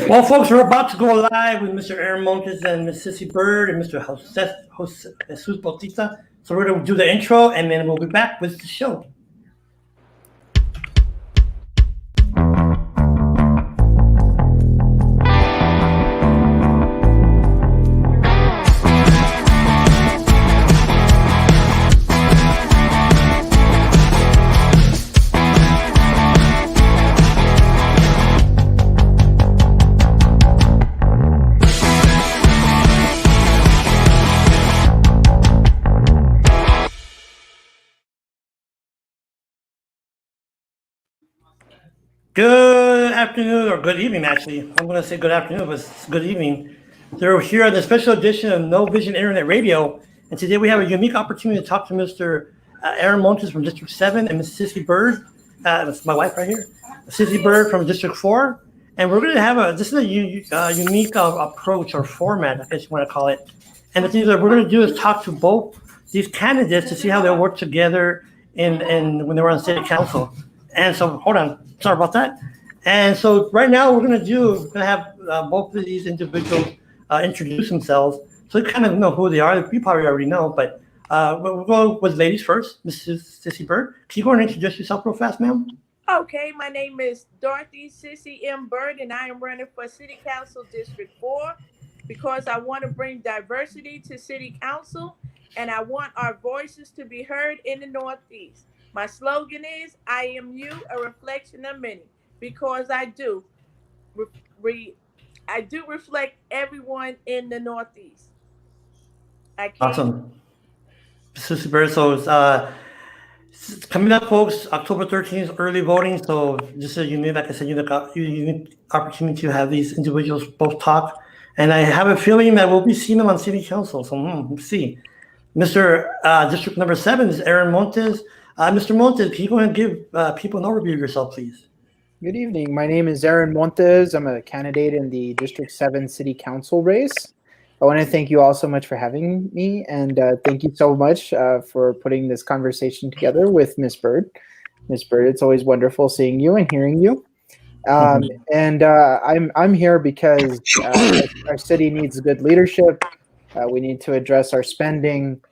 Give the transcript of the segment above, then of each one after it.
Well, folks, we're about to go live with Mr. Aaron Montes and Miss Sissy Byrd and Mr. Jesus Bautista. So we're going to do the intro, and then we'll be back with the show. Good afternoon, or good evening, actually. I'm going to say good afternoon, but it's good evening. They're here on the special edition of No Vision Internet Radio, and today we have a unique opportunity to talk to Mr. Aaron Montes from District 7 and Miss Sissy Byrd. That's my wife right here. Sissy Byrd from District 4. And we're going to have this is a unique approach or format, I guess you want to call it. And the thing that we're going to do is talk to both these candidates to see how they work together in when they were on city council. And so, hold on. Sorry about that. And so right now we're going to have both of these individuals introduce themselves. So you kind of know who they are. You probably already know, but we'll go with ladies first. Mrs. Sissy Byrd. Can you go and introduce yourself real fast, ma'am? Okay, my name is Dorothy Sissy M. Byrd, and I am running for City Council District 4 because I want to bring diversity to City Council, and I want our voices to be heard in the Northeast. My slogan is, I am you, a reflection of many, because I do reflect everyone in the Northeast. Awesome. Sissy Byrd, so it's coming up, folks, October 13th, early voting. So just a unique, like I said, unique opportunity to have these individuals both talk. And I have a feeling that we'll be seeing them on City Council. So we'll see. Mr. District number 7 is Aaron Montes. Mr. Montes, can you go ahead and give people an overview of yourself, please? Good evening. My name is Aaron Montes. I'm a candidate in the District 7 City Council race. I want to thank you all so much for having me, and thank you so much for putting this conversation together with Miss Byrd. Miss Byrd, it's always wonderful seeing you and hearing you. And I'm here because our city needs good leadership. We need to address our spending.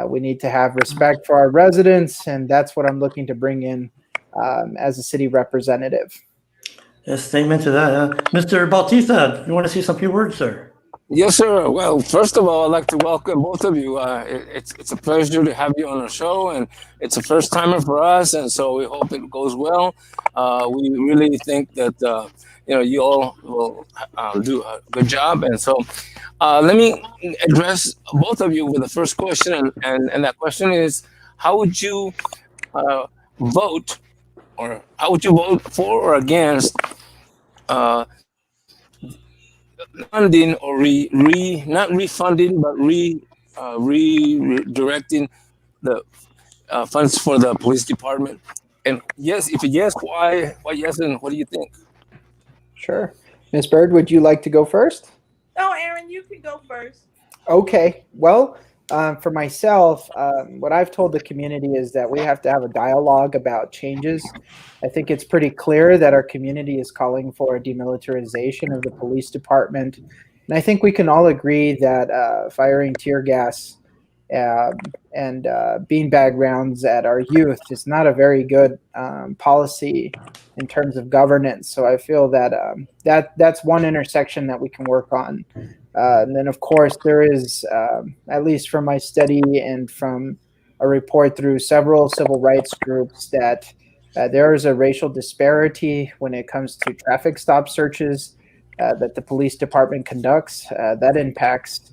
We need to have respect for our residents, and that's what I'm looking to bring in as a city representative. Yes, amen to that. Mr. Bautista, you want to say some few words, sir? Yes, sir. Well, first of all, I'd like to welcome both of you. It's a pleasure to have you on the show, and it's a first timer for us, and so we hope it goes well. We really think that you all will do a good job, and so let me address both of you with the first question, and that question is, how would you vote, or how would you vote for or against funding or not refunding, but redirecting the funds for the police department? And yes, if yes, why yes, and what do you think? Sure. Ms. Byrd, would you like to go first? No, Aaron, you can go first. Okay. Well, for myself, what I've told the community is that we have to have a dialogue about changes. I think it's pretty clear that our community is calling for a demilitarization of the police department. And I think we can all agree that firing tear gas and beanbag rounds at our youth is not a very good policy in terms of governance. So I feel that that's one intersection that we can work on. And then, of course, there is, at least from my study and from a report through several civil rights groups, that there is a racial disparity when it comes to traffic stop searches that the police department conducts. That impacts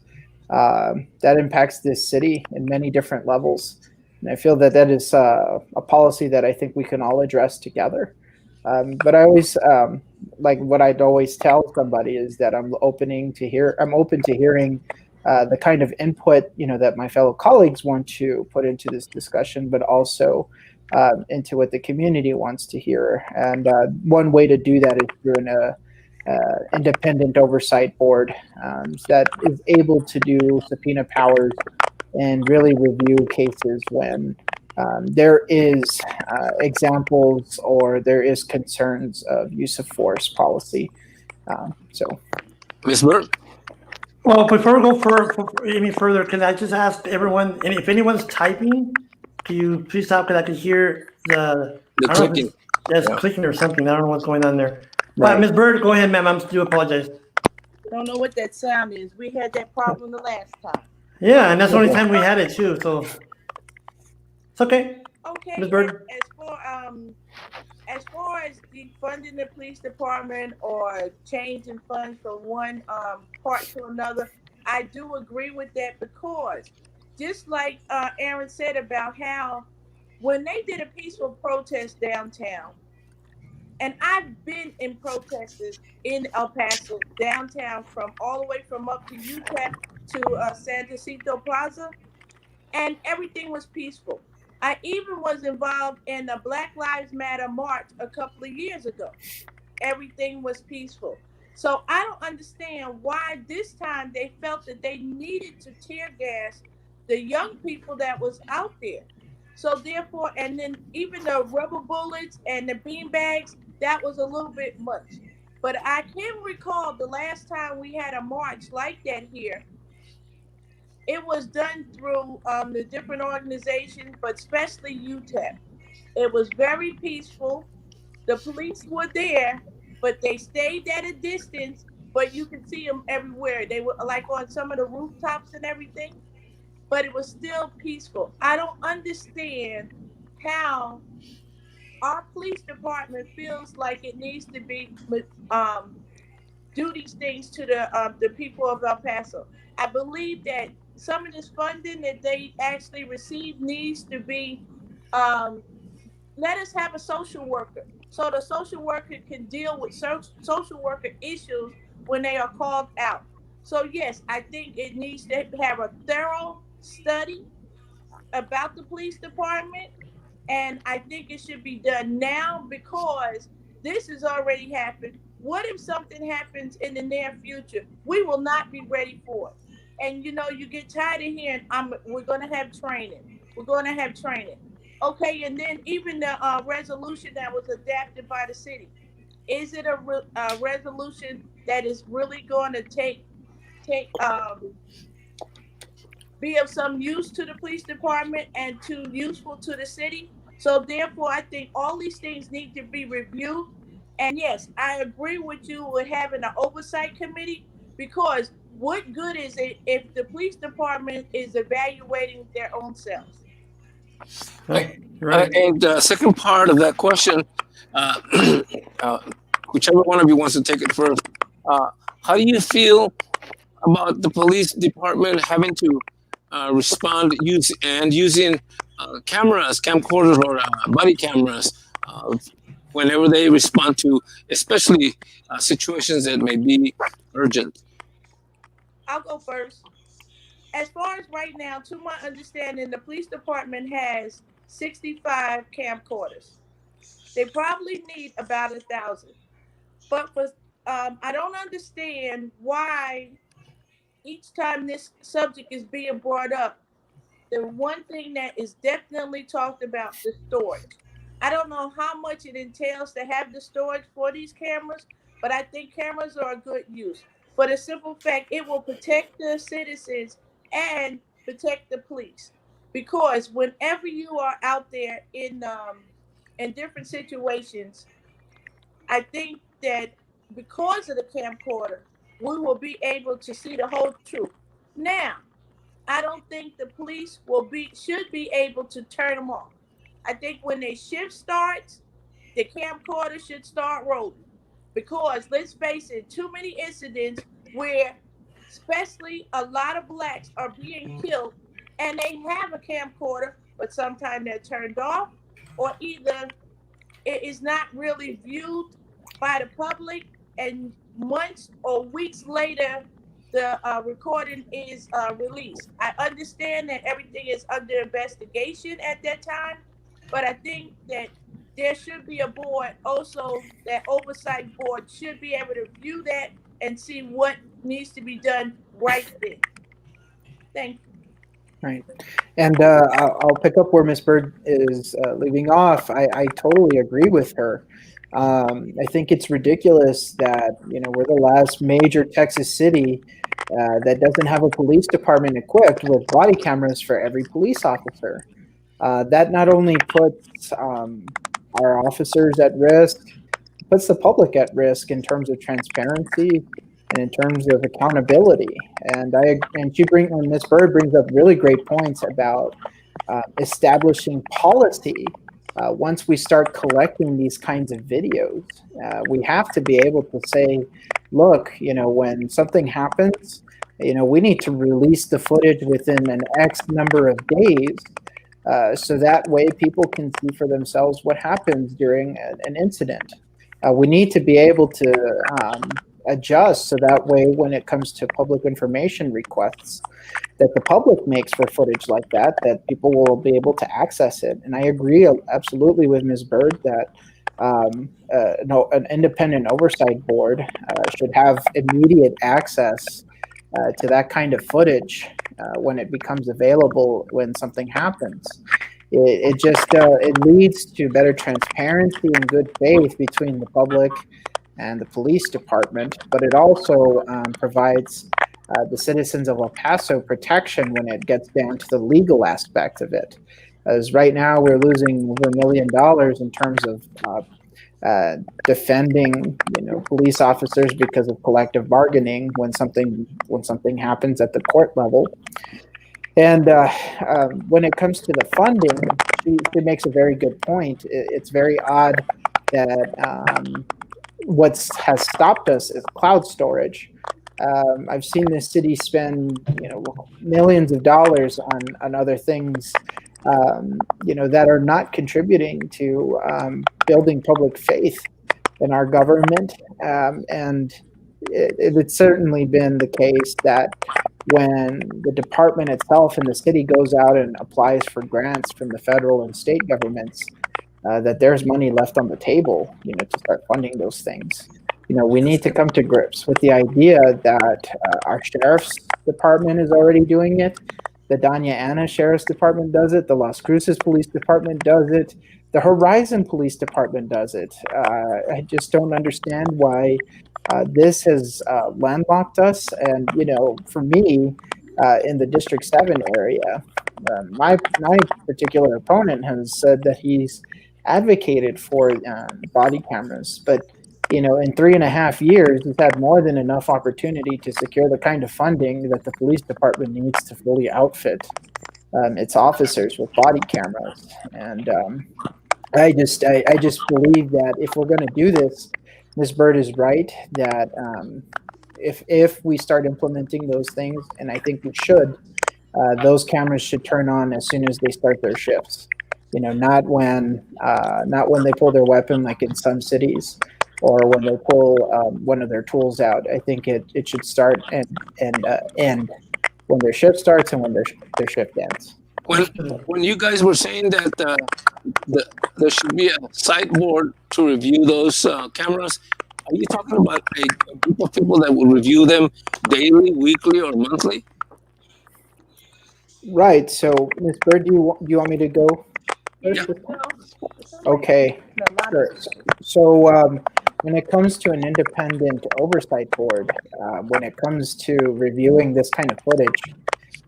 this city in many different levels. And I feel that that is a policy that I think we can all address together. But I always like what I'd always tell somebody is that I'm open to hearing the kind of input that my fellow colleagues want to put into this discussion, but also into what the community wants to hear. And one way to do that is through an independent oversight board that is able to do subpoena powers and really review cases when there is examples or there is concerns of use of force policy. So, Ms. Byrd? Well, before we go any further, can I just ask everyone, and if anyone's typing, can you please stop because I can hear the clicking. That's clicking or something. I don't know what's going on there. Right. Ms. Byrd, go ahead, ma'am. I do apologize. I don't know what that sound is. We had that problem the last time. Yeah, and that's the only time we had it too. So it's okay. Okay. Ms. Byrd. As far as defunding the police department or changing funds from one part to another, I do agree with that because just like Aaron said about how when they did a peaceful protest downtown, and I've been in protests in El Paso downtown from all the way from up to UTEP to San Jacinto Plaza, and everything was peaceful. I even was involved in the Black Lives Matter march a couple of years ago. Everything was peaceful. So I don't understand why this time they felt that they needed to tear gas the young people that was out there. So therefore, and then even the rubber bullets and the beanbags, that was a little bit much. But I can recall the last time we had a march like that here, it was done through the different organizations, but especially UTEP. It was very peaceful. The police were there, but they stayed at a distance, but you could see them everywhere. They were like on some of the rooftops and everything, but it was still peaceful. I don't understand how our police department feels like it needs to be do these things to the people of El Paso. I believe that some of this funding that they actually receive needs to be let us have a social worker so the social worker can deal with social worker issues when they are called out. So yes, I think it needs to have a thorough study about the police department, and I think it should be done now because this has already happened. What if something happens in the near future? We will not be ready for it. And you get tired of hearing, we're going to have training. We're going to have training. Okay, and then even the resolution that was adapted by the city, is it a resolution that is really going to be of some use to the police department and to useful to the city? So therefore, I think all these things need to be reviewed. And yes, I agree with you with having an oversight committee, because what good is it if the police department is evaluating their own selves? Right. And the second part of that question, whichever one of you wants to take it first, how do you feel about the police department having to respond using cameras, camcorders, or body cameras whenever they respond to, especially situations that may be urgent? I'll go first. As far as right now, to my understanding, the police department has 65 camcorders. They probably need about 1,000. But I don't understand why each time this subject is being brought up, the one thing that is definitely talked about, the storage. I don't know how much it entails to have the storage for these cameras, but I think cameras are a good use. For the simple fact, it will protect the citizens, and protect the police, because whenever you are out there in different situations, I think that because of the camcorder, we will be able to see the whole truth. Now, I don't think the police should be able to turn them off. I think when their shift starts, the camcorder should start rolling. Because let's face it, too many incidents where especially a lot of blacks are being killed and they have a camcorder, but sometimes they're turned off, or either it is not really viewed by the public, and months or weeks later, the recording is released. I understand that everything is under investigation at that time, but I think that there should be a board also, that oversight board should be able to view that and see what needs to be done right then. Thank you. Right. And I'll pick up where Miss Byrd is leaving off. I totally agree with her. I think it's ridiculous that, we're the last major Texas city that doesn't have a police department equipped with body cameras for every police officer. That not only puts our officers at risk, puts the public at risk in terms of transparency and in terms of accountability. And Ms. Byrd brings up really great points about establishing policy. Once we start collecting these kinds of videos, we have to be able to say, look, when something happens, we need to release the footage within an X number of days, so that way people can see for themselves what happens during an incident. We need to be able to adjust so that way when it comes to public information requests that the public makes for footage like that people will be able to access it. And I agree absolutely with Ms. Byrd that an independent oversight board should have immediate access to that kind of footage when it becomes available when something happens. It just it leads to better transparency and good faith between the public and the police department, but it also provides the citizens of El Paso protection when it gets down to the legal aspect of it. As right now we're losing over $1 million in terms of defending, police officers because of collective bargaining when something happens at the court level. And when it comes to the funding, she makes a very good point. It's very odd that what has stopped us is cloud storage. I've seen the city spend, millions of dollars on other things, that are not contributing to building public faith in our government. And it's certainly been the case that when the department itself in the city goes out and applies for grants from the federal and state governments, that there's money left on the table, to start funding those things. We need to come to grips with the idea that our sheriff's department is already doing it. The Doña Ana Sheriff's Department does it. The Las Cruces Police Department does it. The Horizon Police Department does it. I just don't understand why this has landlocked us. And, for me, in the District 7 area, my particular opponent has said that he's advocated for body cameras, but in 3.5 years, he's had more than enough opportunity to secure the kind of funding that the police department needs to fully outfit its officers with body cameras. And I just believe that if we're going to do this, Ms. Byrd is right that if we start implementing those things, and I think we should, those cameras should turn on as soon as they start their shifts. Not when they pull their weapon, like in some cities, or when they pull one of their tools out. I think it should start and end when their shift starts and when their shift ends. When you guys were saying that there should be a site board to review those cameras, are you talking about a group of people that will review them daily, weekly, or monthly? Right. So, Ms. Byrd, do you want me to go? Yeah. Okay. Sure. So when it comes to an independent oversight board, when it comes to reviewing this kind of footage,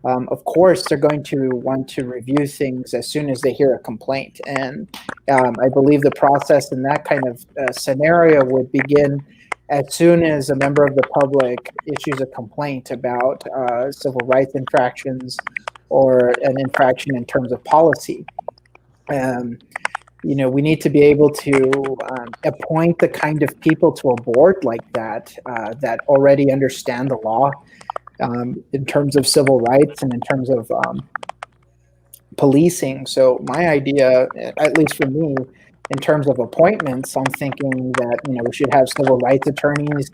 of course, they're going to want to review things as soon as they hear a complaint. And I believe the process in that kind of scenario would begin as soon as a member of the public issues a complaint about civil rights infractions or an infraction in terms of policy. We need to be able to appoint the kind of people to a board like that that already understand the law in terms of civil rights and in terms of policing. So my idea, at least for me, in terms of appointments, I'm thinking that we should have civil rights attorneys,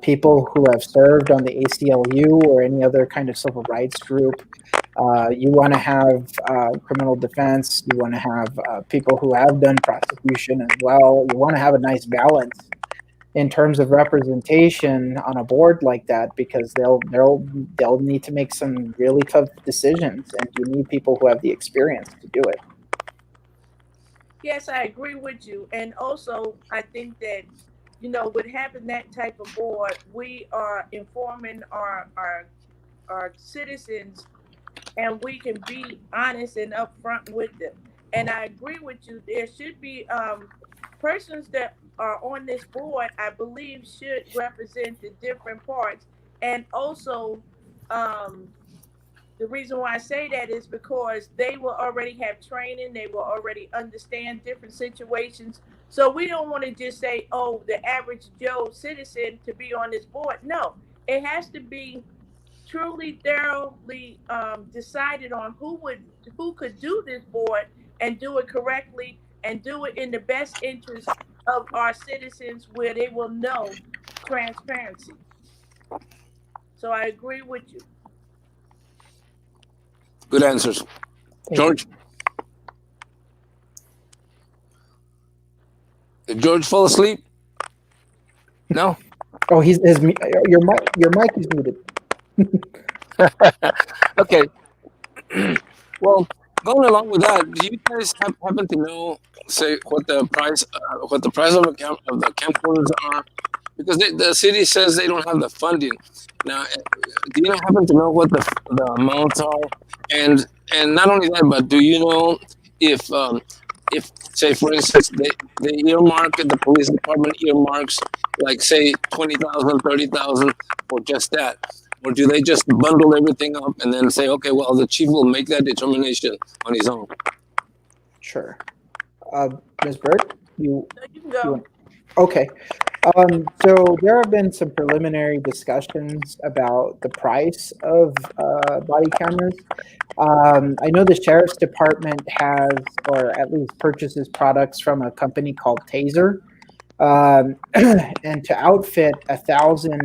people who have served on the ACLU or any other kind of civil rights group. You want to have criminal defense. You want to have people who have done prosecution as well. You want to have a nice balance in terms of representation on a board like that, because they'll need to make some really tough decisions, and you need people who have the experience to do it. Yes, I agree with you. And also, I think that, with having that type of board, we are informing our citizens, and we can be honest and upfront with them. And I agree with you. There should be persons that are on this board, I believe, should represent the different parts. And also, the reason why I say that is because they will already have training. They will already understand different situations. So we don't want to just say, oh, the average Joe citizen to be on this board. No, it has to be truly thoroughly decided on who could do this board and do it correctly and do it in the best interest of our citizens, where they will know transparency. So I agree with you. Good answers. George? Did George fall asleep? No? Oh, your mic is muted. Okay. Well, going along with that, do you guys happen to know, say, what the price of the camcorders are? Because the city says they don't have the funding. Now, do you happen to know what the amounts are? And not only that, but do you know if say, for instance, they earmark, the police department earmarks, like, say, 20,000, 30,000 for just that? Or do they just bundle everything up and then say, okay, well, the chief will make that determination on his own? Sure. Ms. Byrd, You can go. Okay. So there have been some preliminary discussions about the price of body cameras. I know the sheriff's department has, or at least purchases products from a company called Taser. And to outfit 1,000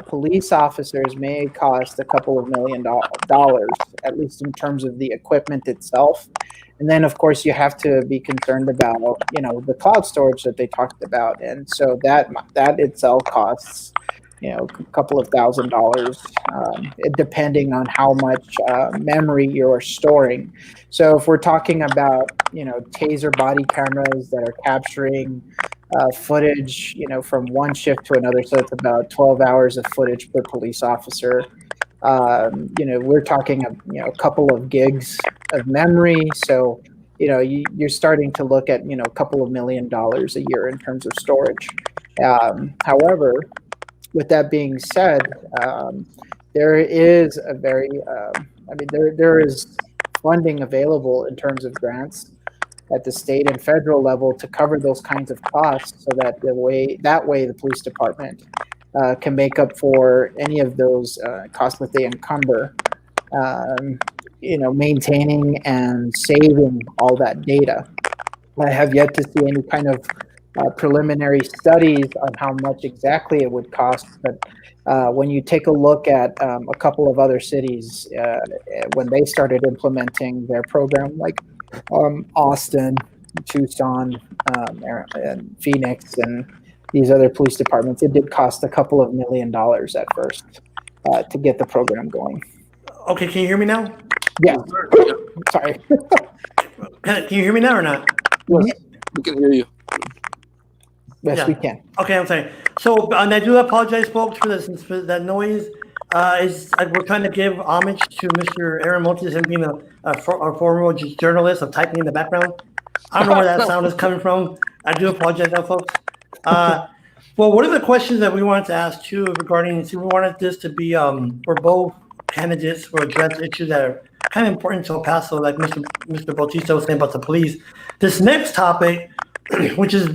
police officers may cost a couple of $1 million, at least in terms of the equipment itself. And then, of course, you have to be concerned about, the cloud storage that they talked about. And so that itself costs, a couple of $1,000s, depending on how much memory you're storing. So if we're talking about, Taser body cameras that are capturing footage, from one shift to another, so it's about 12 hours of footage per police officer. We're talking a couple of gigs of memory. So, you're starting to look at, a couple of $1 million a year in terms of storage. However, with that being said, there is a very, there is funding available in terms of grants at the state and federal level to cover those kinds of costs, so that the police department can make up for any of those costs that they encumber, maintaining and saving all that data. I have yet to see any kind of preliminary studies on how much exactly it would cost, but when you take a look at a couple of other cities, when they started implementing their program, like Austin, Tucson, and Phoenix, and these other police departments, it did cost a couple of $1 million at first to get the program going. Okay, can you hear me now? Yeah. Sorry. Can you hear me now or not? Yes, we can hear you. Yes, Yeah. we can. Okay, I'm sorry. So, and I do apologize, folks, for that noise. we're trying to give homage to Mr. Aaron Montes, him being a former journalist of typing in the background. I don't know where that sound is coming from. I do apologize, now, folks. Well, one of the questions that we wanted to ask too regarding, we wanted this to be for both candidates who address issues that are kind of important to El Paso, like Mr. Bautista was saying about the police. This next topic, which is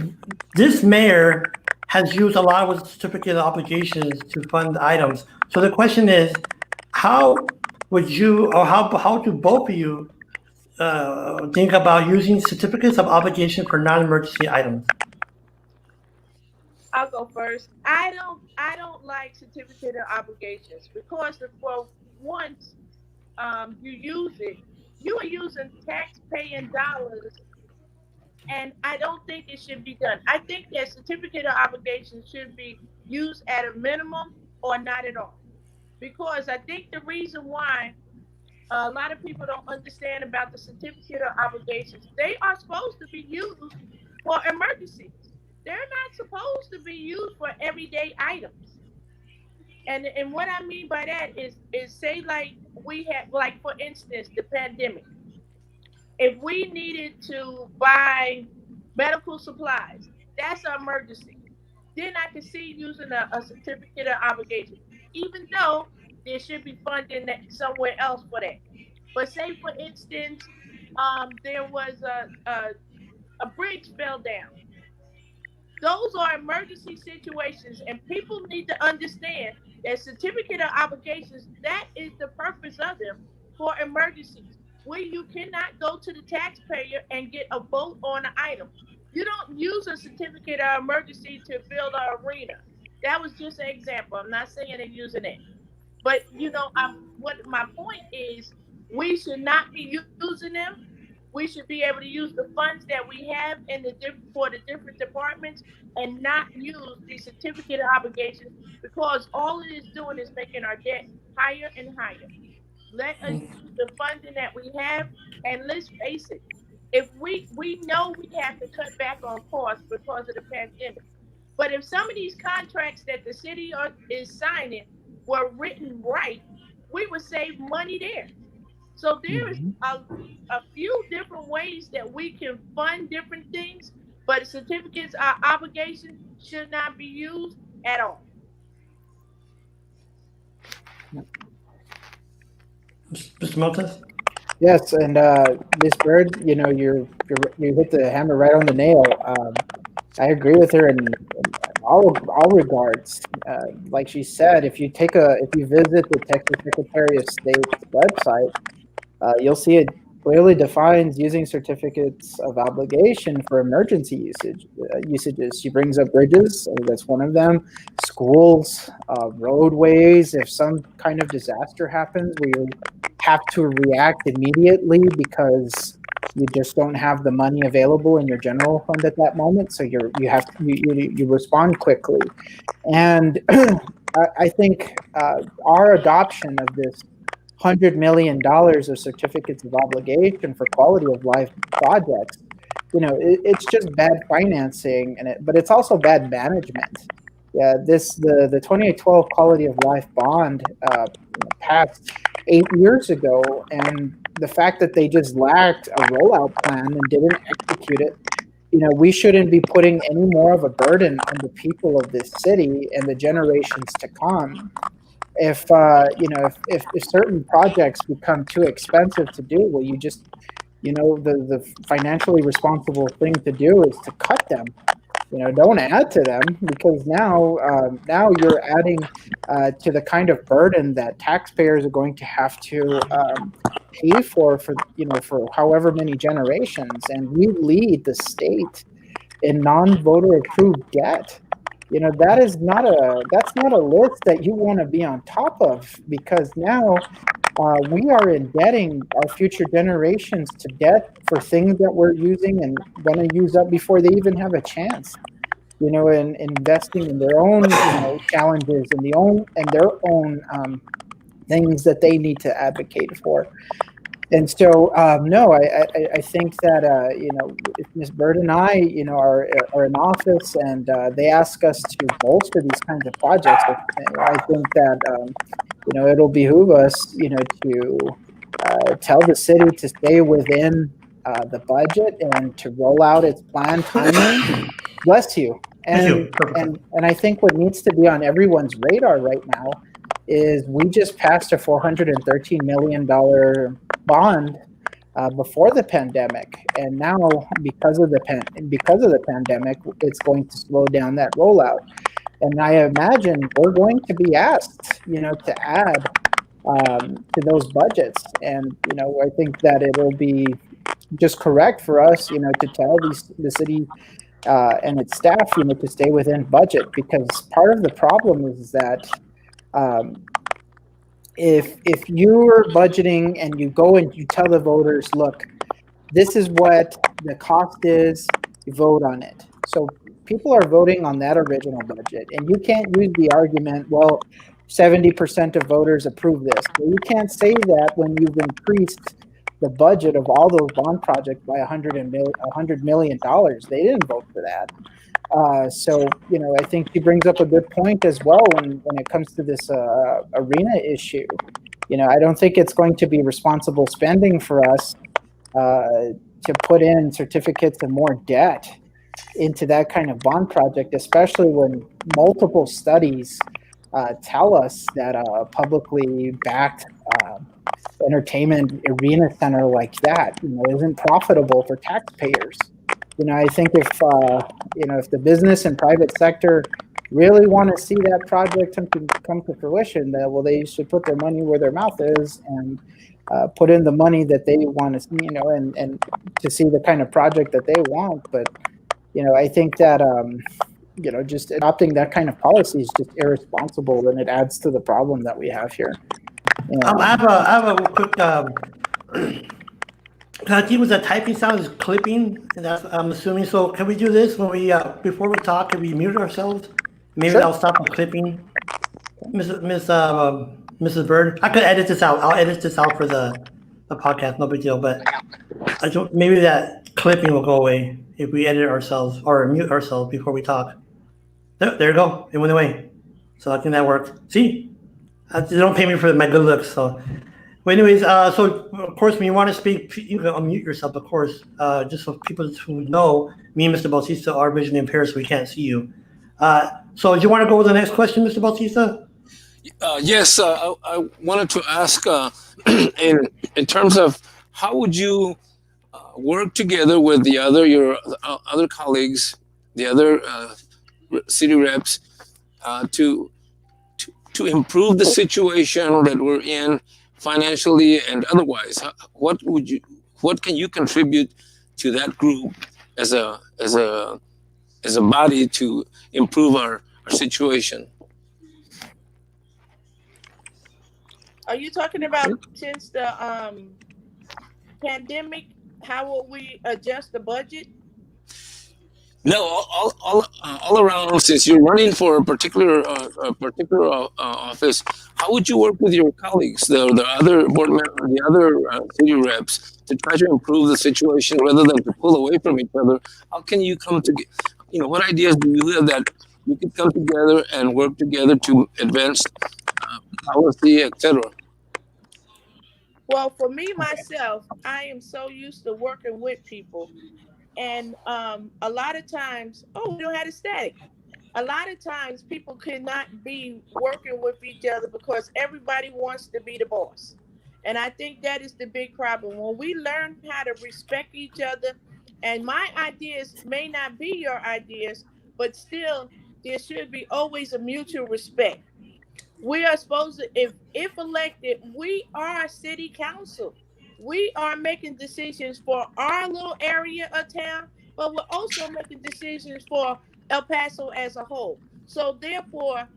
this mayor has used a lot of certificate of obligations to fund items. So the question is, how would you, or how do both of you think about using certificates of obligation for non-emergency items? I'll go first. I don't like certificate of obligations because for once you use it, you are using tax-paying dollars, and I don't think it should be done. I think that certificate of obligation should be used at a minimum or not at all. Because I think the reason why a lot of people don't understand about the certificate of obligations, they are supposed to be used for emergencies. They're not supposed to be used for everyday items. And what I mean by that is say like we had, like for instance, the pandemic. If we needed to buy medical supplies, that's an emergency. Then I can see using a certificate of obligation, even though there should be funding somewhere else for that. But say, for instance, there was a bridge fell down. Those are emergency situations, and people need to understand that certificate of obligations, that is the purpose of them, for emergencies, where you cannot go to the taxpayer and get a vote on an item. You don't use a certificate of emergency to build an arena. That was just an example. I'm not saying they're using it. But, what my point is, we should not be using them. We should be able to use the funds that we have for the different departments and not use the certificate of obligation, because all it is doing is making our debt higher and higher. Let us use the funding that we have, and let's face it, if we know we have to cut back on costs because of the pandemic, but if some of these contracts that the city is signing were written right, we would save money there. So there's a few different ways that we can fund different things, but certificates of obligation should not be used at all. Mr. Montes? Yes, and Ms. Byrd, you hit the hammer right on the nail. I agree with her in all regards. Like she said, if you visit the Texas Secretary of State's website, you'll see it clearly defines using certificates of obligation for emergency usages. She brings up bridges, that's one of them, schools, roadways. If some kind of disaster happens where you have to react immediately because you just don't have the money available in your general fund at that moment, so you respond quickly. And I think our adoption of this $100 million of certificates of obligation for quality of life projects, it's just bad financing, but it's also bad management. Yeah, the 2012 quality of life bond passed 8 years ago, and the fact that they just lacked a rollout plan and didn't execute it, we shouldn't be putting any more of a burden on the people of this city and the generations to come. If certain projects become too expensive to do, well, you just, the financially responsible thing to do is to cut them. Don't add to them, because now you're adding to the kind of burden that taxpayers are going to have to pay for however many generations. And we lead the state in non-voter approved debt. That's not a list that you want to be on top of, because now we are indebting our future generations to debt for things that we're using and going to use up before they even have a chance. And investing in their own challenges and their own things that they need to advocate for. And so, no, I think that, if Ms. Byrd and I, are in office and they ask us to bolster these kinds of projects, I think that it'll behoove us, to tell the city to stay within the budget and to roll out its plan timely. Bless you. Thank And you. Perfect. and I think what needs to be on everyone's radar right now is we just passed a $413 million bond before the pandemic, and now because of the pandemic, it's going to slow down that rollout. And I imagine we're going to be asked, to add to those budgets, and I think that it'll be just correct for us, to tell the city and its staff, to stay within budget, because part of the problem is that if you're budgeting and you go and you tell the voters, look, this is what the cost is, you vote on it. So people are voting on that original budget, and you can't use the argument, well, 70% of voters approve this. Well, you can't say that when you've increased the budget of all those bond projects by $100 million. They didn't vote for that. So, I think she brings up a good point as well when it comes to this arena issue. I don't think it's going to be responsible spending for us to put in certificates of more debt into that kind of bond project, especially when multiple studies tell us that a publicly backed entertainment arena center like that, isn't profitable for taxpayers. I think if the business and private sector really want to see that project come to fruition, they should put their money where their mouth is and put in the money that they want to, and to see the kind of project that they want. But I think that just adopting that kind of policy is just irresponsible, and it adds to the problem that we have here. I have a quick. I think it was a typing sound is clipping, and that's, I'm assuming. So can we do this when we before we talk? Can we mute ourselves? Maybe Sure. I'll stop the clipping. Mrs. Byrd, I could edit this out. I'll edit this out for the podcast. No big deal. But maybe that clipping will go away if we edit ourselves or mute ourselves before we talk. There you go. It went away. So I think that worked. See, they don't pay me for my good looks. So. Well, anyways, so of course, when you want to speak, you can unmute yourself, of course, just so people who know, me and Mr. Bautista are visually impaired, so we can't see you. So do you want to go with the next question, Mr. Bautista? Yes, I wanted to ask in terms of how would you work together with your other colleagues, the other city reps, to improve the situation that we're in financially and otherwise? What can you contribute to that group as a body to improve our situation? Are you talking about since the pandemic? How will we adjust the budget? No, all around. Since you're running for a particular office, how would you work with your colleagues, the other board members, the other city reps, to try to improve the situation rather than to pull away from each other? How can you come to, what ideas do you have that you could come together and work together to advance policy, etc.? Well, for me myself, I am so used to working with people. And a lot of times, we don't have a static. A lot of times people cannot be working with each other because everybody wants to be the boss. And I think that is the big problem. When we learn how to respect each other, and my ideas may not be your ideas, but still there should be always a mutual respect. We are supposed to, if elected, we are city council. We are making decisions for our little area of town, but we're also making decisions for El Paso as a whole. So therefore,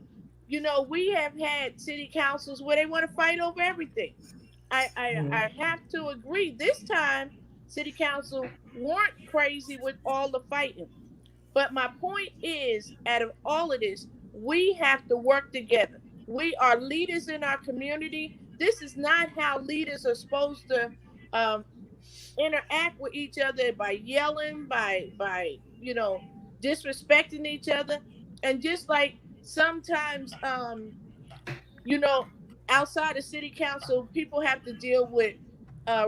we have had city councils where they want to fight over everything. I have to agree. This time, city council weren't crazy with all the fighting. But my point is, out of all of this, we have to work together. We are leaders in our community. This is not how leaders are supposed to interact with each other, by yelling, by disrespecting each other. And just like sometimes you know outside of city council, people have to deal with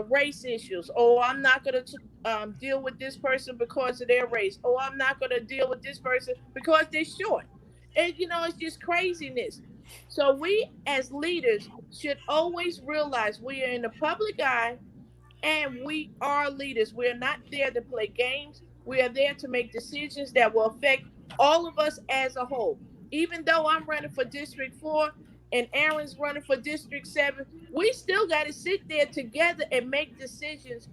race issues. Oh, I'm not going to deal with this person because of their race. Oh, I'm not going to deal with this person because they're short. And, it's just craziness. So we as leaders should always realize we are in the public eye and we are leaders. We are not there to play games. We are there to make decisions that will affect all of us as a whole. Even though I'm running for District 4 and Aaron's running for District 7, we still got to sit there together and make decisions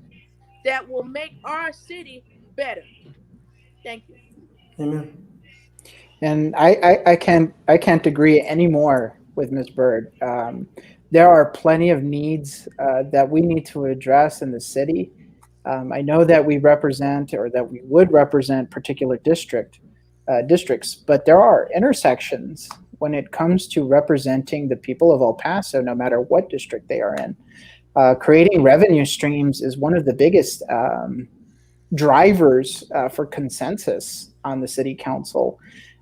that will make our city better. Thank you. Amen. And I can't agree any more with Ms. Byrd. There are plenty of needs that we need to address in the city. I know that we represent, or that we would represent, particular districts, but there are intersections when it comes to representing the people of El Paso, no matter what district they are in. Creating revenue streams is one of the biggest drivers for consensus on the city council.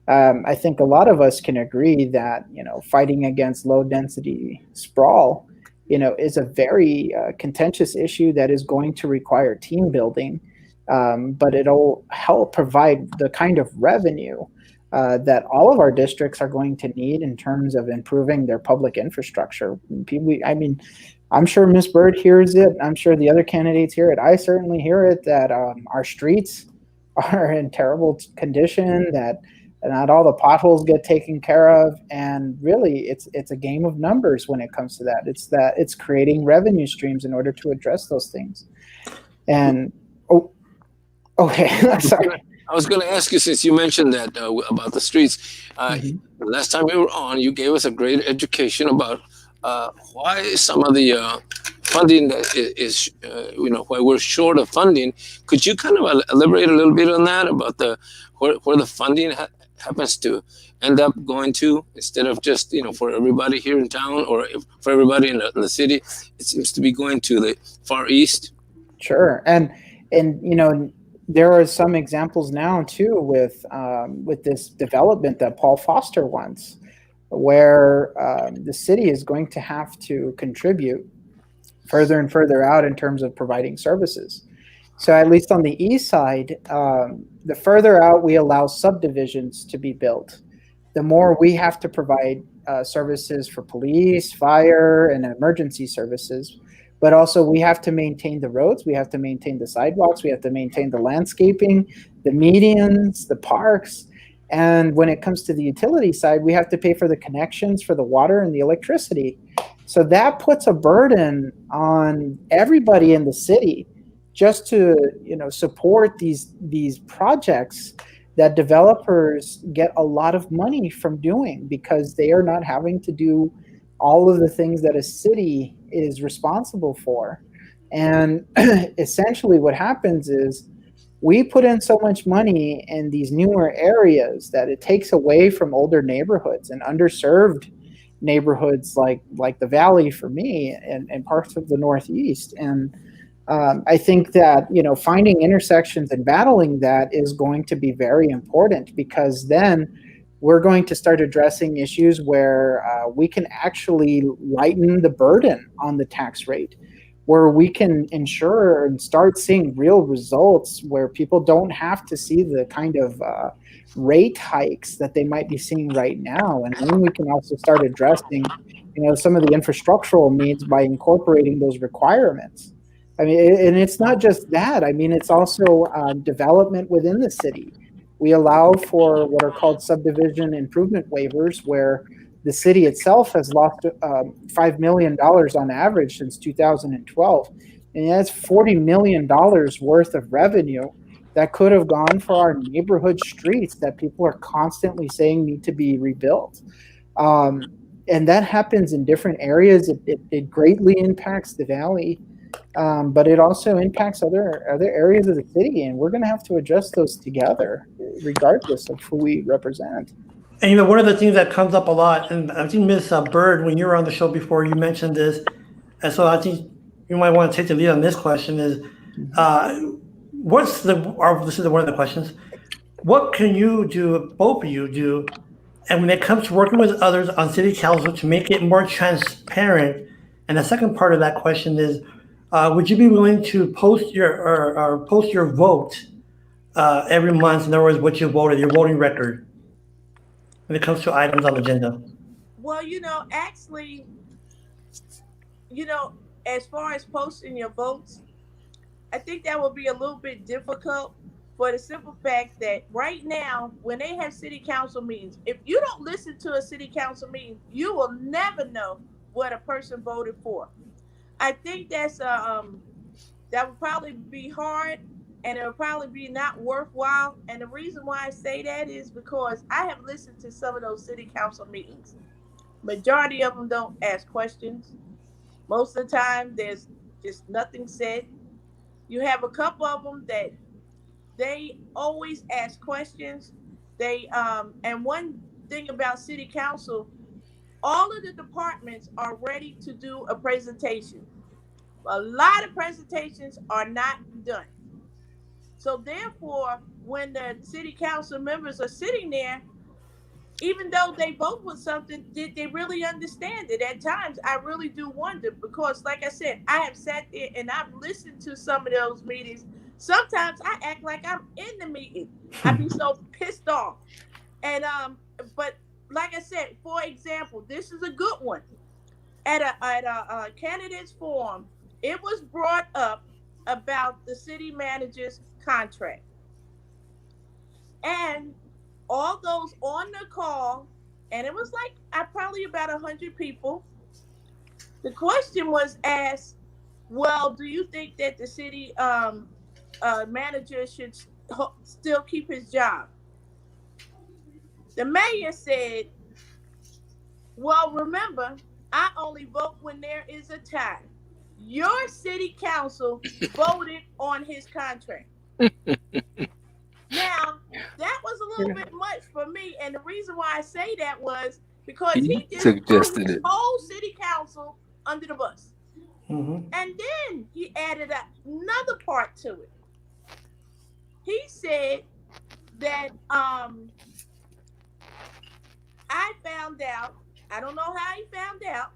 I think a lot of us can agree that, fighting against low density sprawl, is a very contentious issue that is going to require team building, but it'll help provide the kind of revenue that all of our districts are going to need in terms of improving their public infrastructure. I'm sure Ms. Byrd hears it. I'm sure the other candidates hear it. I certainly hear it, that our streets are in terrible condition, that not all the potholes get taken care of, and really it's a game of numbers when it comes to that. It's creating revenue streams in order to address those things. And okay, sorry. I was going to ask you, since you mentioned that about the streets. Last time we were on, you gave us a great education about why some of the funding that is why we're short of funding. Could you kind of elaborate a little bit on that, about where the funding happens to end up going to, instead of just for everybody here in town, or for everybody in the city? It seems to be going to the far east. Sure, and there are some examples now too with this development that Paul Foster wants, where the city is going to have to contribute further and further out in terms of providing services. So at least on the east side, the further out we allow subdivisions to be built, the more we have to provide services for police, fire, and emergency services. But also we have to maintain the roads, we have to maintain the sidewalks, we have to maintain the landscaping, the medians, the parks. And when it comes to the utility side, we have to pay for the connections for the water and the electricity. So that puts a burden on everybody in the city just to support these projects that developers get a lot of money from doing, because they are not having to do all of the things that a city is responsible for. And essentially what happens is we put in so much money in these newer areas that it takes away from older neighborhoods and underserved neighborhoods like the Valley for me, and parts of the Northeast. And I think that finding intersections and battling that is going to be very important, because then we're going to start addressing issues where we can actually lighten the burden on the tax rate, where we can ensure and start seeing real results, where people don't have to see the kind of rate hikes that they might be seeing right now. And then we can also start addressing some of the infrastructural needs by incorporating those requirements. And it's not just that. It's also development within the city. We allow for what are called subdivision improvement waivers, where the city itself has lost $5 million on average since 2012. And that's $40 million worth of revenue that could have gone for our neighborhood streets that people are constantly saying need to be rebuilt. And that happens in different areas. It greatly impacts the Valley. But it also impacts other areas of the city, and we're going to have to address those together, regardless of who we represent. And one of the things that comes up a lot, and I think Ms. Byrd, when you were on the show before, you mentioned this, and so I think you might want to take the lead on this question: is this is one of the questions. What can you do, both of you do, And when it comes to working with others on city council to make it more transparent, and the second part of that question is, would you be willing to post or post your vote every month? In other words, what you voted, your voting record, when it comes to items on the agenda. Well, actually, you know, as far as posting your votes, I think that will be a little bit difficult for the simple fact that right now, when they have city council meetings, if you don't listen to a city council meeting, you will never know what a person voted for. I think that would probably be hard, and it would probably be not worthwhile. And the reason why I say that is because I have listened to some of those city council meetings. Majority of them don't ask questions. Most of the time, there's just nothing said. You have a couple of them that they always ask questions. And one thing about city council, all of the departments are ready to do a presentation. A lot of presentations are not done. So therefore, when the city council members are sitting there, even though they vote for something, did they really understand it? At times, I really do wonder because, like I said, I have sat there and I've listened to some of those meetings. Sometimes I act like I'm in the meeting. I'd be so pissed off. And but like I said, for example, this is a good one. At a candidates forum, it was brought up about the city manager's contract. And all those on the call, and it was like probably about 100 people. The question was asked, well, do you think that the city manager should still keep his job? The mayor said, well, remember, I only vote when there is a tie. Your city council voted on his contract. Now, that was a little bit much for me. And the reason why I say that was because he just suggested threw it. the whole city council under the bus. Mm-hmm. And then he added another part to it. He said that I found out, I don't know how he found out,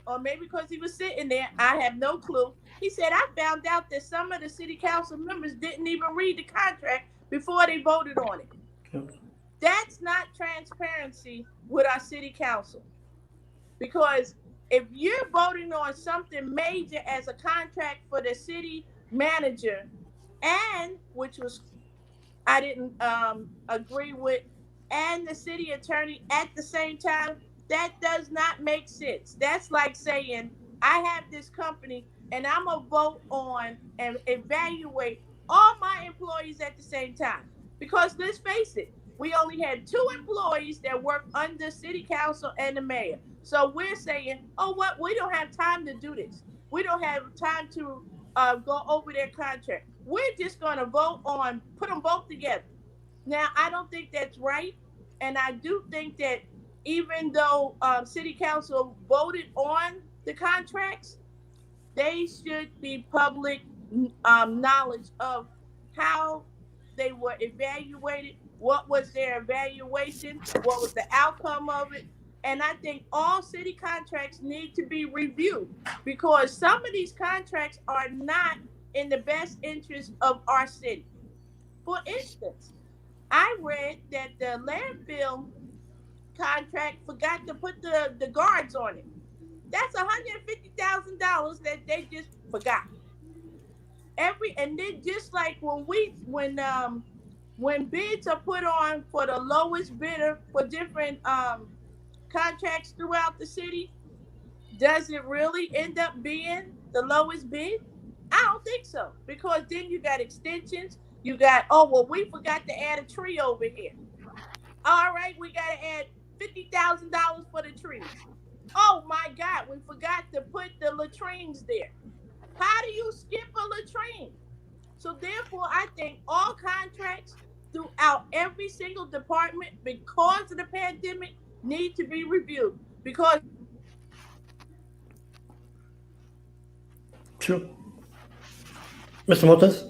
or maybe because he was sitting there, I have no clue. He said, I found out that some of the city council members didn't even read the contract before they voted on it. Yep. That's not transparency with our city council. Because if you're voting on something major as a contract for the city manager, and which was I didn't agree with, and the city attorney at the same time, that does not make sense. That's like saying, I have this company and I'm going to vote on and evaluate all my employees at the same time. Because let's face it, we only had 2 employees that work under city council and the mayor. So we're saying, oh, what? We don't have time to do this. We don't have time to go over their contract. We're just going to put them both together. Now, I don't think that's right. And I do think that even though city council voted on the contracts, they should be public knowledge of how they were evaluated, what was their evaluation, what was the outcome of it. And I think all city contracts need to be reviewed because some of these contracts are not in the best interest of our city. For instance, I read that the landfill contract forgot to put the guards on it. That's $150,000 that they just forgot. And then just like when bids are put on for the lowest bidder for different contracts throughout the city, does it really end up being the lowest bid? I don't think so, because then you got extensions. You got, we forgot to add a tree over here. All right, we got to add $50,000 for the trees. Oh my God, we forgot to put the latrines there. How do you skip a latrine? So therefore, I think all contracts throughout every single department, because of the pandemic, need to be reviewed. Because True. Mr. Montes?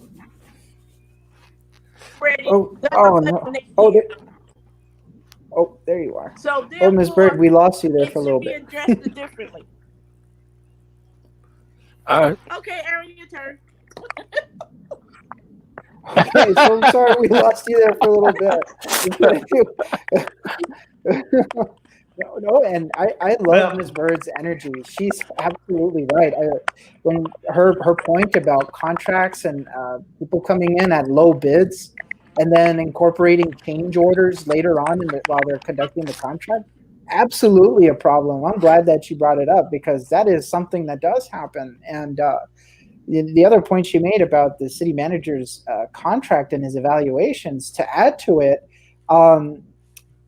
there you are. So Oh, Ms. Byrd, therefore, we lost you there it for a should little be bit. addressed differently. All right. Okay, Aaron, your turn. Okay, so I'm sorry we lost you there for a little bit. No, and I love Yeah. Ms. Bird's energy. She's absolutely right. When her point about contracts and people coming in at low bids and then incorporating change orders later on while they're conducting the contract, absolutely a problem. I'm glad that she brought it up because that is something that does happen. And the other point she made about the city manager's contract and his evaluations, to add to it,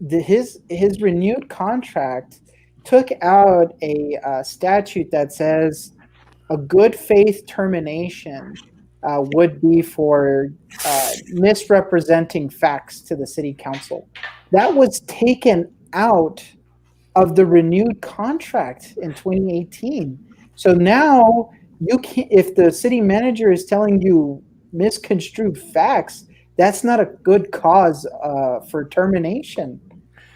his renewed contract took out a statute that says a good faith termination would be for misrepresenting facts to the city council. That was taken out of the renewed contract in 2018. So now you can, if the city manager is telling you misconstrued facts, that's not a good cause for termination.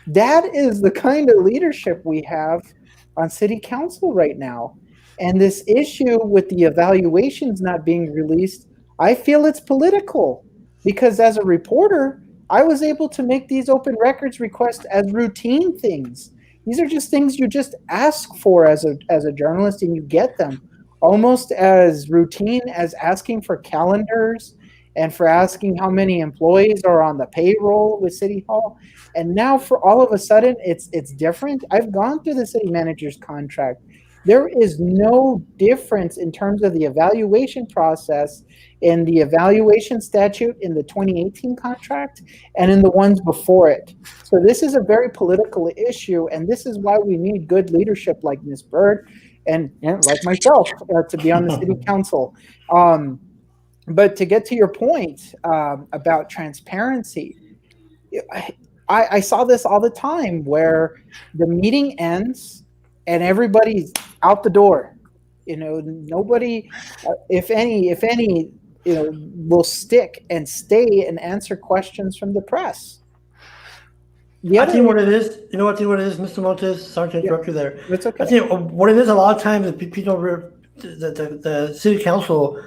That is the kind of leadership we have on city council right now. And this issue with the evaluations not being released, I feel it's political because as a reporter, I was able to make these open records requests as routine things. These are just things you just ask for as a journalist and you get them, almost as routine as asking for calendars and for asking how many employees are on the payroll with City Hall. And now for all of a sudden, it's different. I've gone through the city manager's contract. There is no difference in terms of the evaluation process in the evaluation statute in the 2018 contract and in the ones before it. So this is a very political issue, and this is why we need good leadership like Ms. Byrd and like myself to be on the city council. But to get to your point about transparency, I saw this all the time where the meeting ends and everybody's out the door. Nobody, if any, will stick and stay and answer questions from the press. I think what it is, Mr. Montes, sorry to interrupt you there. It's okay. I think what it is a lot of times, people, the city council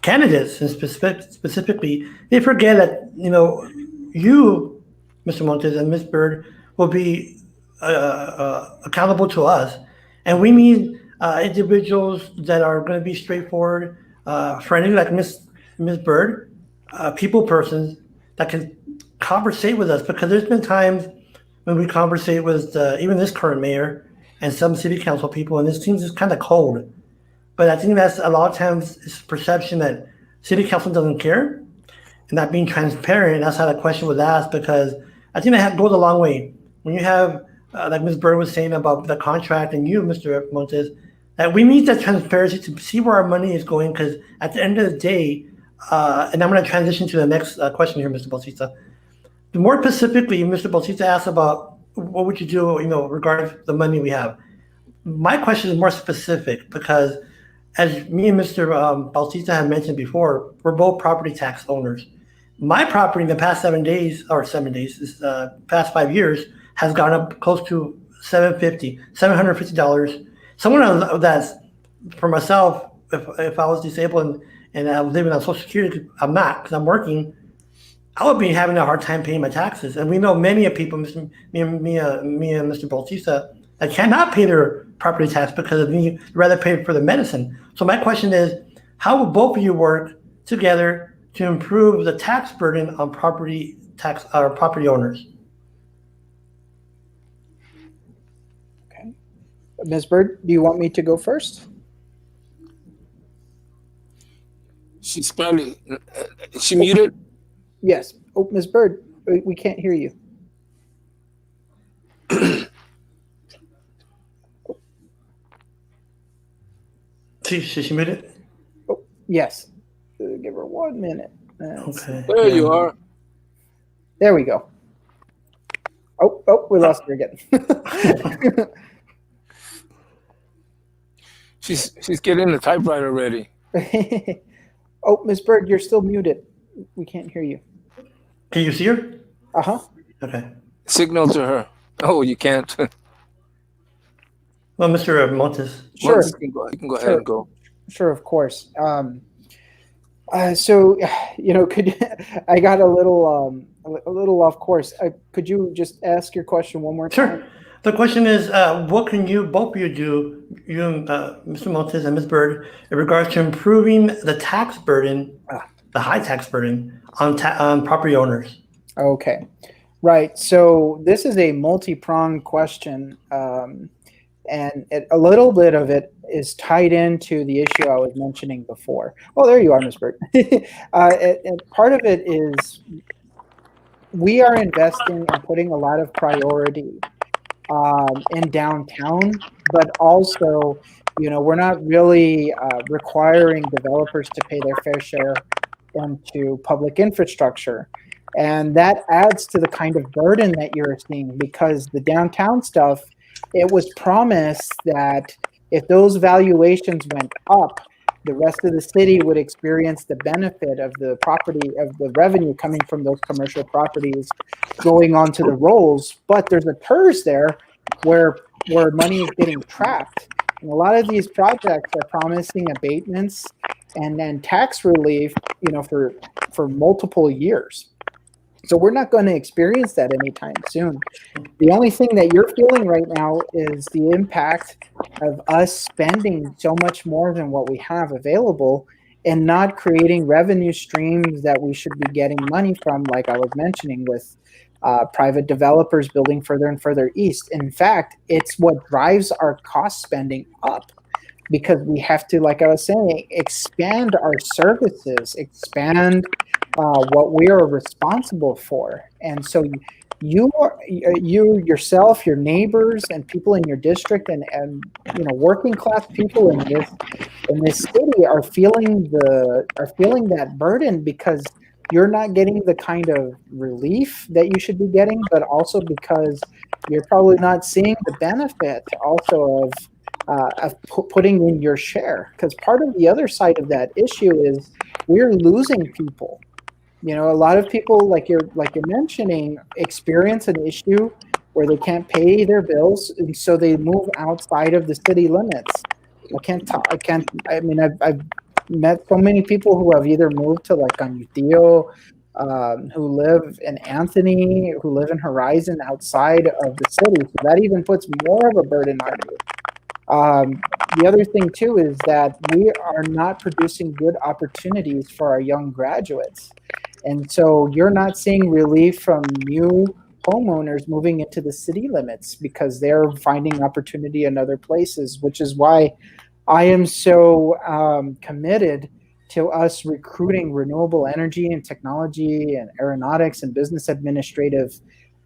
candidates, and specifically, they forget that, you, Mr. Montes and Ms. Byrd, will be accountable to us. And we need individuals that are going to be straightforward, friendly, like Ms. Byrd, people persons that can conversate with us, because there's been times when we conversate with even this current mayor and some city council people, and this seems just kind of cold. But I think that's a lot of times it's perception that city council doesn't care and not being transparent. That's how the question was asked, because I think that goes a long way. When you have, like Ms. Byrd was saying about the contract, and you, Mr. Montes, that we need that transparency to see where our money is going, because at the end of the day, and I'm going to transition to the next question here, Mr. Bautista. More specifically, Mr. Bautista asked about what would you do, regarding the money we have. My question is more specific because, as me and Mr. Bautista have mentioned before, we're both property tax owners. My property in the past 7 days, past 5 years, has gone up close to $750. Someone that's, for myself, if I was disabled and I was living on Social Security, I'm not, because I'm working, I would be having a hard time paying my taxes. And we know many of people, me and Mr. Bautista, that cannot pay their property tax because of me rather pay for the medicine. So my question is, how will both of you work together to improve the tax burden on property owners? Okay. Ms. Byrd, do you want me to go first? She's probably, she muted? Yes. Oh, Ms. Byrd, we can't hear you. She muted? Oh, yes. Give her 1 minute. Okay. There you are. There we go. Oh, we lost her again. She's getting the typewriter ready. Oh, Ms. Byrd, you're still muted. We can't hear you. Can you see her? Uh-huh. Okay. Signal to her. Oh, you can't. Well, Mr. Montes. Sure, Montes, you can go ahead sure, and go. sure, of course. So, could I got a little off course. Could you just ask your question one more time? Sure. The question is, what can you, both of you do, you and Mr. Montes and Ms. Byrd, in regards to improving the tax burden, the high tax burden on property owners? Okay, right. So this is a multi-pronged question, and a little bit of it is tied into the issue I was mentioning before. Oh, there you are, Ms. Byrd. And part of it is we are investing and putting a lot of priority in downtown, but also, we're not really requiring developers to pay their fair share into public infrastructure. And that adds to the kind of burden that you're seeing, because the downtown stuff, it was promised that if those valuations went up, the rest of the city would experience the benefit of the revenue coming from those commercial properties going onto the rolls. But there's a PERS there where money is getting trapped. And a lot of these projects are promising abatements and then tax relief, for multiple years. So we're not going to experience that anytime soon. The only thing that you're feeling right now is the impact of us spending so much more than what we have available and not creating revenue streams that we should be getting money from, like I was mentioning, with private developers building further and further east. In fact, it's what drives our cost spending up, because we have to, like I was saying, expand our services, expand what we are responsible for. And so you yourself, your neighbors, and people in your district, and working class people in this city are feeling that burden, because you're not getting the kind of relief that you should be getting, but also because you're probably not seeing the benefit also of putting in your share. Because part of the other side of that issue is we're losing people. A lot of people, like you're mentioning, experience an issue where they can't pay their bills, and so they move outside of the city limits. I've met so many people who have either moved to like Canutillo, who live in Anthony, who live in Horizon outside of the city. So that even puts more of a burden on you. The other thing too is that we are not producing good opportunities for our young graduates. And so you're not seeing relief from new homeowners moving into the city limits because they're finding opportunity in other places, which is why I am so committed to us recruiting renewable energy and technology and aeronautics and business administrative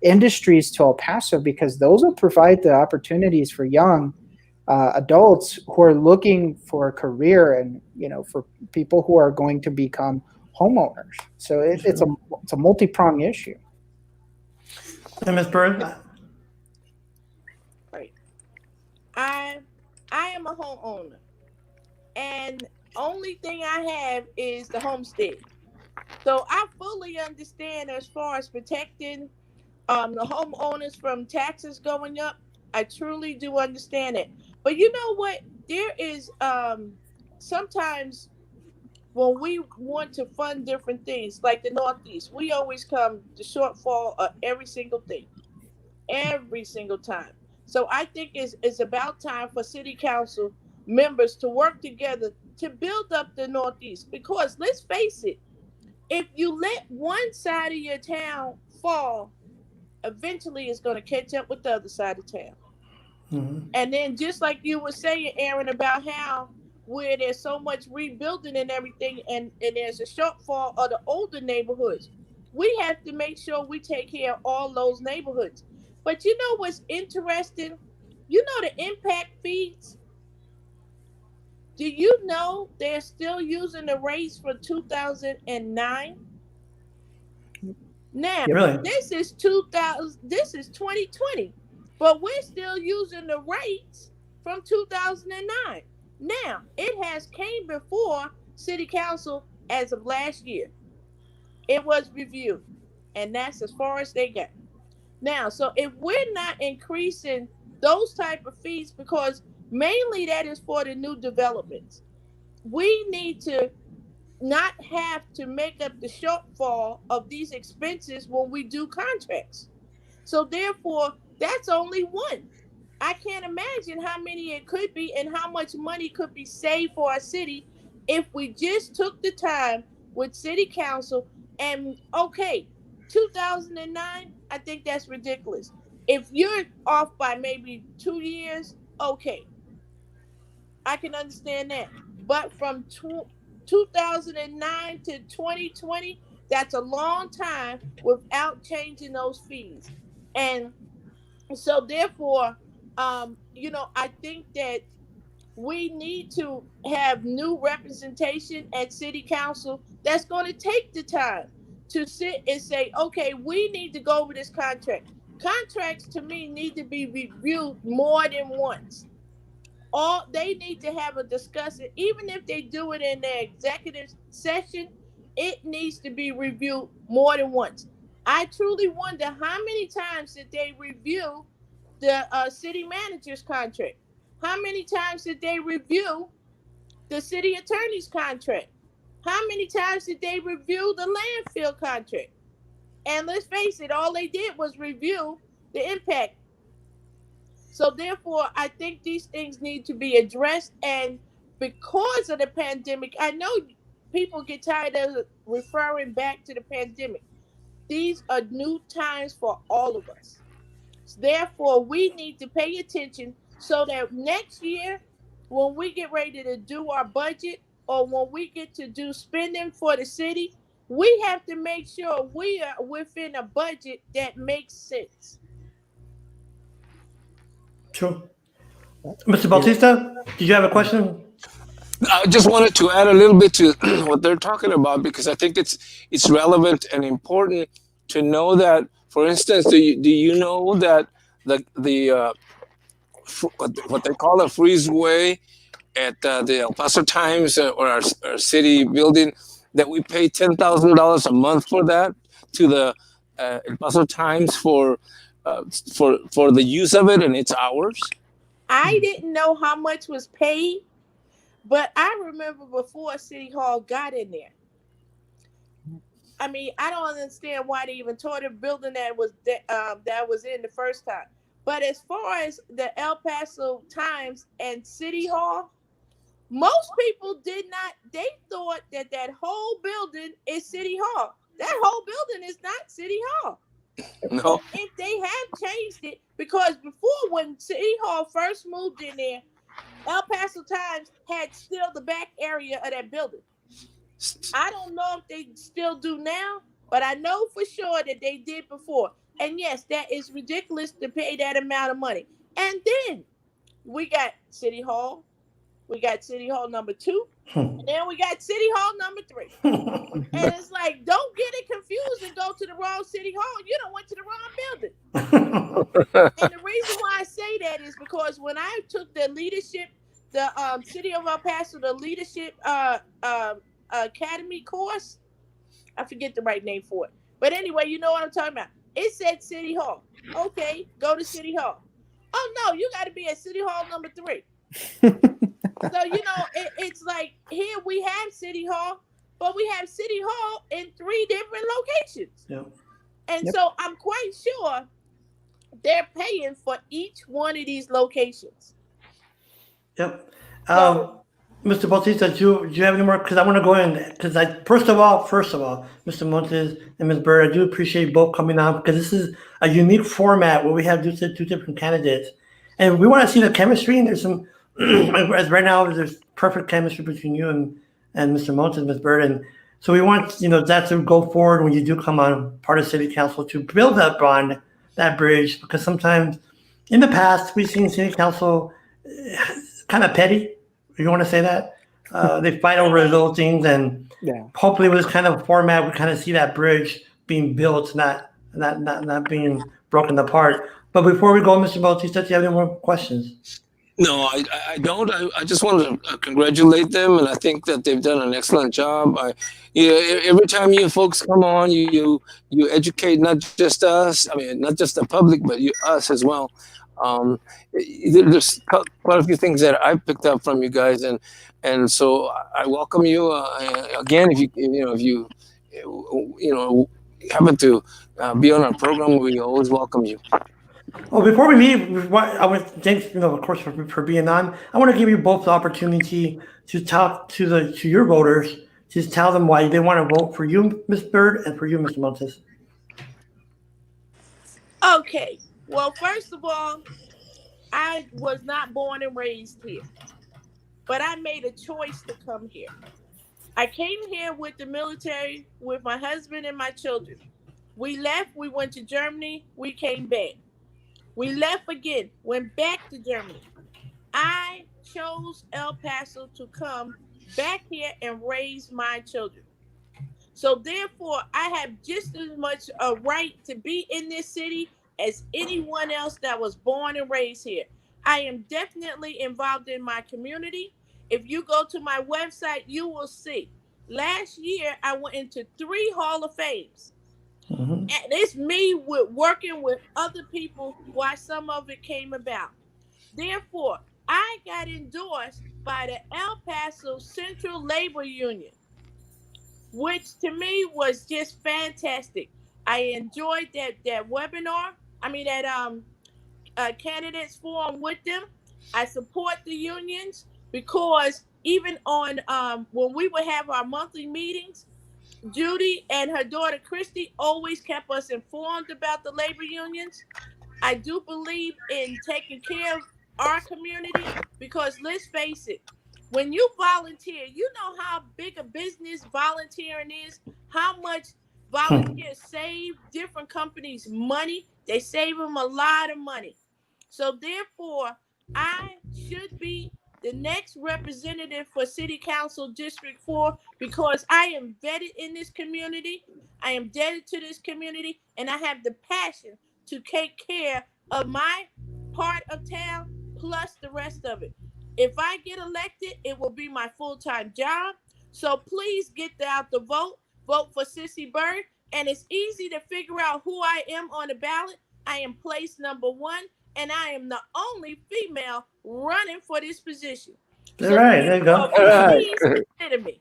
industries to El Paso, because those will provide the opportunities for young adults who are looking for a career, and for people who are going to become homeowners. So it's a multi-pronged issue. And Ms. Byrd? Right. I am a homeowner, and only thing I have is the homestead. So I fully understand as far as protecting the homeowners from taxes going up. I truly do understand it. But you know what? There is sometimes when we want to fund different things, like the Northeast, we always come the shortfall of every single thing, every single time. So I think it's about time for city council members to work together to build up the Northeast. Because let's face it, if you let one side of your town fall, eventually it's going to catch up with the other side of town. Mm-hmm. And then just like you were saying, Aaron, about how where there's so much rebuilding and everything, and there's a shortfall of the older neighborhoods, we have to make sure we take care of all those neighborhoods. But you know what's interesting? You know the impact fees? Do you know they're still using the rates from 2009? Now, Really? this is 2020, but we're still using the rates from 2009. Now, it has came before city council as of last year. It was reviewed, and that's as far as they got. Now, so if we're not increasing those type of fees, because mainly that is for the new developments, we need to not have to make up the shortfall of these expenses when we do contracts. So therefore, that's only one. I can't imagine how many it could be and how much money could be saved for our city if we just took the time with city council. And okay, 2009, I think that's ridiculous. If you're off by maybe 2 years, okay, I can understand that. But from 2009 to 2020, that's a long time without changing those fees. And so therefore, I think that we need to have new representation at city council that's going to take the time to sit and say, okay, we need to go over this contract. Contracts to me need to be reviewed more than once. All they need to have a discussion, even if they do it in their executive session, it needs to be reviewed more than once. I truly wonder how many times did they review the city manager's contract? How many times did they review the city attorney's contract? How many times did they review the landfill contract? And let's face it, all they did was review the impact. So therefore, I think these things need to be addressed. And because of the pandemic, I know people get tired of referring back to the pandemic. These are new times for all of us. Therefore, we need to pay attention so that next year, when we get ready to do our budget or when we get to do spending for the city, we have to make sure we are within a budget that makes sense. True. Mr. Bautista, did you have a question? I just wanted to add a little bit to what they're talking about because I think it's relevant and important to know that. For instance, do you know that the what they call a freezeway at the El Paso Times or our city building, that we pay $10,000 a month for that to the El Paso Times for the use of it, and it's ours? I didn't know how much was paid, but I remember before City Hall got in there. I mean, I don't understand why they even tore the building that was in the first time. But as far as the El Paso Times and City Hall, most people did not. They thought that whole building is City Hall. That whole building is not City Hall. No. If they have changed it, because before when City Hall first moved in there, El Paso Times had still the back area of that building. I don't know if they still do now, but I know for sure that they did before. And yes, that is ridiculous to pay that amount of money. And then we got City Hall. We got City Hall number 2. And then we got City Hall number 3. And it's like, don't get it confused and go to the wrong City Hall. You don't went to the wrong building. And the reason why I say that is because when I took the leadership, the City of El Paso, the leadership academy course, I forget the right name for it. But anyway, you know what I'm talking about. It said City Hall. Okay, go to City Hall. Oh, no, you got to be at City Hall number 3. So, it's like here we have City Hall, but we have City Hall in 3 different locations. Yeah. And so I'm quite sure they're paying for each one of these locations. Yep. Mr. Bautista, do you have any more? Because I want to go in. Because first of all, Mr. Montes and Ms. Byrd, I do appreciate both coming on because this is a unique format where we have two different candidates, and we want to see the chemistry. And there's some, as right now, there's perfect chemistry between you and Mr. Montes, Ms. Byrd, and so we want that to go forward when you do come on part of City Council to build that bond, that bridge. Because sometimes in the past we've seen City Council kind of petty. You want to say that? They fight over little things, and hopefully with this kind of format, we kind of see that bridge being built, not being broken apart. But before we go, Mr. Bautista, do you have any more questions? No, I don't. I just want to congratulate them, and I think that they've done an excellent job. Every time you folks come on, you educate not just us. I mean, not just the public, but us as well. Um, there's quite a few things that I picked up from you guys, and so I welcome you again. If you happen to be on our program, we always welcome you. Well, before we leave, I would thanks, of course, for being on. I want to give you both the opportunity to talk to your voters, to tell them why they want to vote for you, Ms. Byrd, and for you, Mr. Montes. Okay. Well, first of all, I was not born and raised here, but I made a choice to come here. I came here with the military, with my husband and my children. We left, we went to Germany, we came back. We left again, went back to Germany. I chose El Paso to come back here and raise my children. So therefore, I have just as much a right to be in this city as anyone else that was born and raised here. I am definitely involved in my community. If you go to my website, you will see. Last year, I went into 3 Hall of Fames. Mm-hmm. And it's me working with other people why some of it came about. Therefore, I got endorsed by the El Paso Central Labor Union, which to me was just fantastic. I enjoyed that webinar. I mean that candidates forum with them. I support the unions because even on when we would have our monthly meetings, Judy and her daughter Christy always kept us informed about the labor unions. I do believe in taking care of our community because let's face it, when you volunteer, you know how big a business volunteering is, how much volunteers save different companies money. They save them a lot of money. So therefore, I should be the next representative for City Council District 4 because I am vetted in this community. I am dedicated to this community and I have the passion to take care of my part of town plus the rest of it. If I get elected, it will be my full-time job. So please get out the vote. Vote for Sissy Byrd. And it's easy to figure out who I am on the ballot. I am place number 1, and I am the only female running for this position. All right, there you go. Please consider me.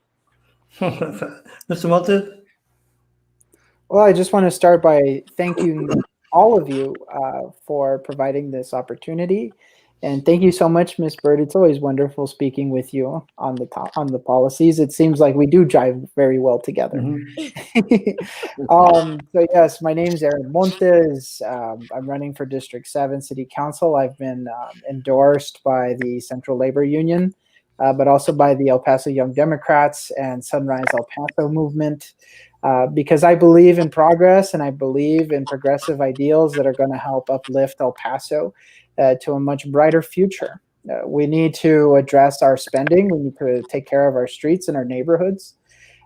Mr. Montes? Well, I just want to start by thanking all of you for providing this opportunity. And thank you so much, Ms. Byrd. It's always wonderful speaking with you on the policies. It seems like we do jive very well together. Mm-hmm. So yes, my name is Aaron Montes. I'm running for District 7 City Council. I've been endorsed by the Central Labor Union, but also by the El Paso Young Democrats and Sunrise El Paso movement. Because I believe in progress and I believe in progressive ideals that are going to help uplift El Paso to a much brighter future. We need to address our spending. We need to take care of our streets and our neighborhoods.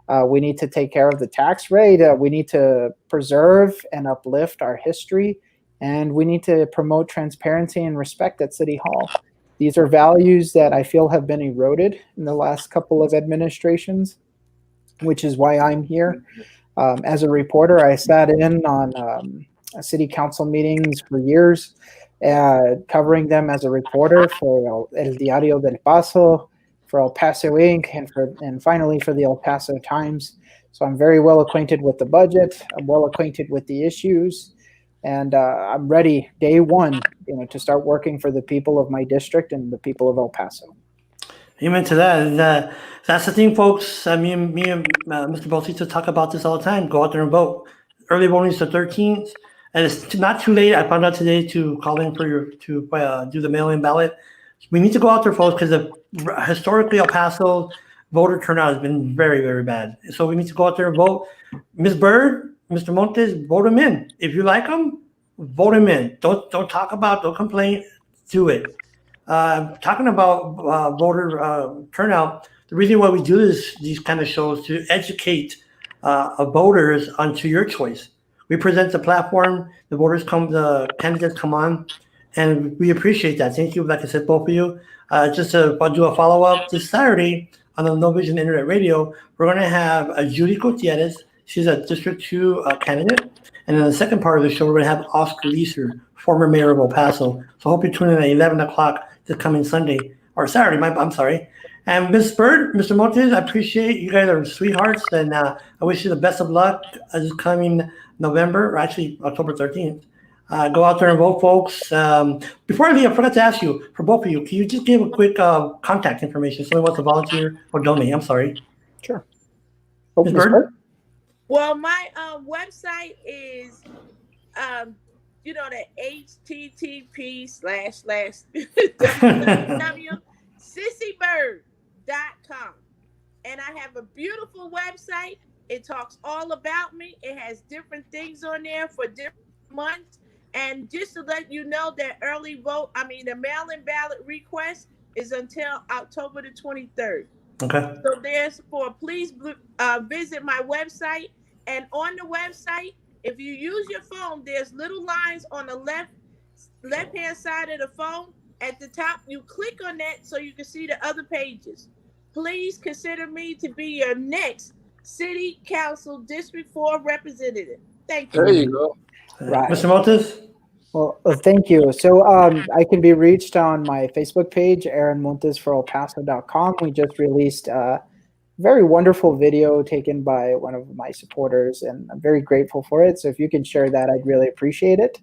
We need to take care of the tax rate. We need to preserve and uplift our history. And we need to promote transparency and respect at City Hall. These are values that I feel have been eroded in the last couple of administrations, which is why I'm here. As a reporter, I sat in on city council meetings for years, covering them as a reporter for El Diario del Paso, for El Paso Inc., and finally for the El Paso Times. So I'm very well acquainted with the budget. I'm well acquainted with the issues, and I'm ready day one, to start working for the people of my district and the people of El Paso. Amen to that. And that's the thing, folks. Me and Mr. Bautista talk about this all the time. Go out there and vote. Early voting is the 13th, and it's not too late. I found out today to call in to do the mail-in ballot. We need to go out there, folks, because historically El Paso voter turnout has been very, very bad. So we need to go out there and vote. Ms. Byrd, Mr. Montes, vote them in. If you like them, vote them in. Don't complain. Do it. Talking about voter turnout, the reason why we do these kind of shows to educate voters onto your choice. We present the platform, the candidates come on, And we appreciate that. Thank you, like I said, both of you. Just to do a follow up, this Saturday on the No Vision Internet Radio, we're going to have Judy Gutierrez. She's a District 2 candidate. And in the second part of the show, we're going to have Oscar Leeser, former mayor of El Paso. So I hope you tune in at 11 o'clock this coming Sunday, or Saturday, I'm sorry. And Ms. Byrd, Mr. Montes, I appreciate you guys are sweethearts. And I wish you the best of luck this coming November, or actually October 13th. Go out there and vote, folks. Before I leave, I forgot to ask you, for both of you, can you just give a quick contact information if someone wants to volunteer or donate? I'm sorry. Sure. Ms. Byrd? Well, my website is, the http://www.sissybyrd.com. And I have a beautiful website. It talks all about me. It has different things on there for different months. And just to let you know that the mail-in ballot request is until October the 23rd. Okay. So please visit my website. And on the website, if you use your phone, there's little lines on the left-hand side of the phone. At the top, you click on that so you can see the other pages. Please consider me to be your next City Council District 4 representative. Thank you. There you go. Right. Mr. Montes? Well, thank you. So I can be reached on my Facebook page, aaronmontesforelpaso.com. We just released a very wonderful video taken by one of my supporters, and I'm very grateful for it. So if you can share that, I'd really appreciate it.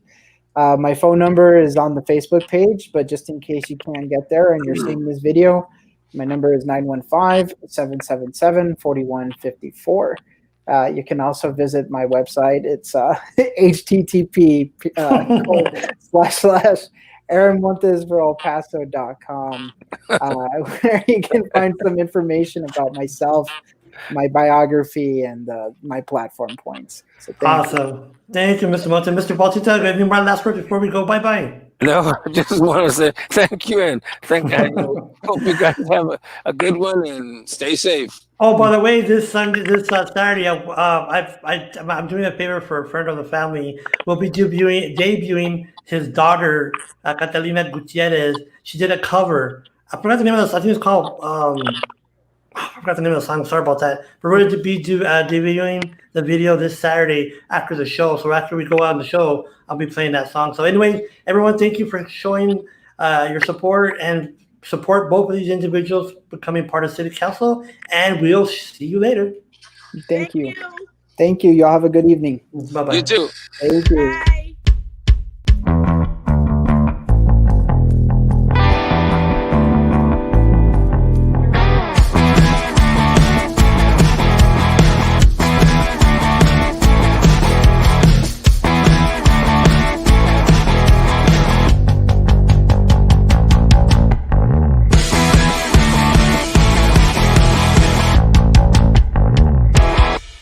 My phone number is on the Facebook page, but just in case you can't get there and you're seeing this video, my number is 915-777-4154. You can also visit my website. It's http://aaronmontesforelpaso.com, where you can find some information about myself, my biography, and my platform points. So Awesome. Thank you, Mr. Montes. Mr. Bautista, any more last words before we go bye-bye? No, I just want to say thank you and hope you guys have a good one and stay safe. Oh, by the way, this Saturday, I'm doing a favor for a friend of the family. We'll be debuting his daughter, Catalina Gutierrez. She did a cover. I forgot the name of the song. I think it's called, I forgot the name of the song. Sorry about that. But we're going to be debuting the video this Saturday after the show. So after we go out on the show, I'll be playing that song. So anyway, everyone, thank you for showing your support and support both of these individuals becoming part of City Council. And we'll see you later. Thank you. Thank you. Y'all have a good evening. Bye-bye. You too. Thank you. Bye.